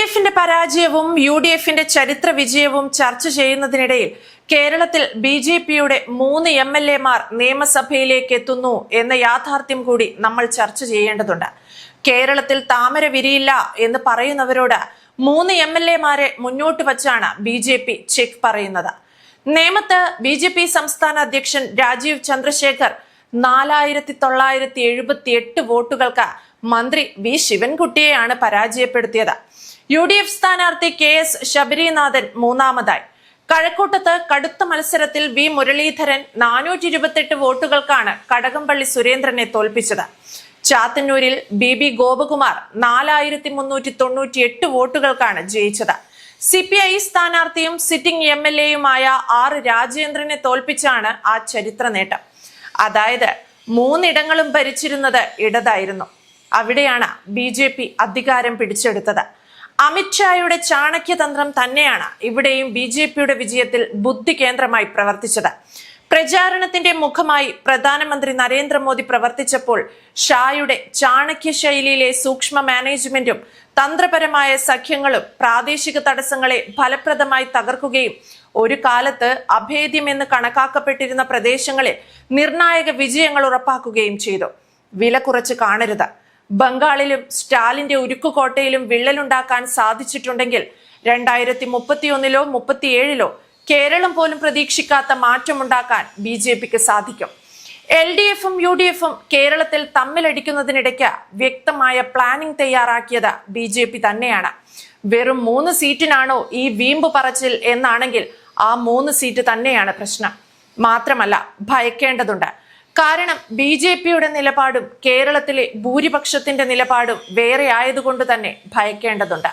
എൽഡിഎഫിന്റെ പരാജയവും യുഡിഎഫിന്റെ ചരിത്ര വിജയവും ചർച്ച ചെയ്യുന്നതിനിടയിൽ കേരളത്തിൽ ബിജെപിയുടെ 3 എംഎൽഎമാർ നിയമസഭയിലേക്ക് എത്തുന്നു എന്ന യാഥാർത്ഥ്യം കൂടി നമ്മൾ ചർച്ച ചെയ്യേണ്ടതുണ്ട്. കേരളത്തിൽ താമര വിരിയില്ല എന്ന് പറയുന്നവരോട് 3 എംഎൽഎമാരെ മുന്നോട്ട് വച്ചാണ് ബിജെപി ചെക്ക് പറയുന്നത്. നേമത്ത് ബിജെപി സംസ്ഥാന അധ്യക്ഷൻ രാജീവ് ചന്ദ്രശേഖർ 4978 വോട്ടുകൾക്ക് മന്ത്രി വി ശിവൻകുട്ടിയെയാണ് പരാജയപ്പെടുത്തിയത്. യുഡിഎഫ് സ്ഥാനാർത്ഥി KS ശബരിനാഥൻ മൂന്നാമതായി. കഴക്കൂട്ടത്ത് കടുത്ത മത്സരത്തിൽ വി മുരളീധരൻ 428 വോട്ടുകൾക്കാണ് കടകംപള്ളി സുരേന്ദ്രനെ തോൽപ്പിച്ചത്. ചാത്തന്നൂരിൽ BB ഗോപകുമാർ 4398 വോട്ടുകൾക്കാണ് ജയിച്ചത്. CPI സ്ഥാനാർത്ഥിയും സിറ്റിംഗ് MLAയുമായ R രാജേന്ദ്രനെ തോൽപ്പിച്ചാണ് ആ ചരിത്ര നേട്ടം. അതായത് 3 ഇടങ്ങളും ഭരിച്ചിരുന്നത് ഇടതായിരുന്നു. അവിടെയാണ് BJP അധികാരം പിടിച്ചെടുത്തത്. അമിത്ഷായുടെ ചാണക്യതന്ത്രം തന്നെയാണ് ഇവിടെയും BJPയുടെ വിജയത്തിൽ ബുദ്ധി കേന്ദ്രമായി പ്രവർത്തിച്ചത്. പ്രചാരണത്തിന്റെ മുഖമായി പ്രധാനമന്ത്രി നരേന്ദ്രമോദി പ്രവർത്തിച്ചപ്പോൾ ഷായുടെ ചാണക്യ ശൈലിയിലെ സൂക്ഷ്മ മാനേജ്മെന്റും തന്ത്രപരമായ സഖ്യങ്ങളും പ്രാദേശിക തടസ്സങ്ങളെ ഫലപ്രദമായി തകർക്കുകയും ഒരു കാലത്ത് അഭേദ്യമെന്ന് കണക്കാക്കപ്പെട്ടിരുന്ന പ്രദേശങ്ങളിൽ നിർണായക വിജയങ്ങൾ ഉറപ്പാക്കുകയും ചെയ്തു. വില കുറച്ച് കാണരുത്. ബംഗാളിലും സ്റ്റാലിന്റെ ഉരുക്കുകോട്ടയിലും വിള്ളലുണ്ടാക്കാൻ സാധിച്ചിട്ടുണ്ടെങ്കിൽ 2031-ലോ 37-ലോ കേരളം പോലും പ്രതീക്ഷിക്കാത്ത മാറ്റമുണ്ടാക്കാൻ BJPക്ക് സാധിക്കും. LDFും UDFും കേരളത്തിൽ തമ്മിലടിക്കുന്നതിനിടയ്ക്ക് വ്യക്തമായ പ്ലാനിംഗ് തയ്യാറാക്കിയത് BJP തന്നെയാണ്. വെറും 3 സീറ്റിനാണോ ഈ വീമ്പ് പറച്ചിൽ എന്നാണെങ്കിൽ ആ 3 സീറ്റ് തന്നെയാണ് പ്രശ്നം. മാത്രമല്ല, ഭയക്കേണ്ടതുണ്ട്. കാരണം BJPയുടെ നിലപാടും കേരളത്തിലെ ഭൂരിപക്ഷത്തിന്റെ നിലപാടും വേറെ ആയതുകൊണ്ട് തന്നെ ഭയക്കേണ്ടതുണ്ട്.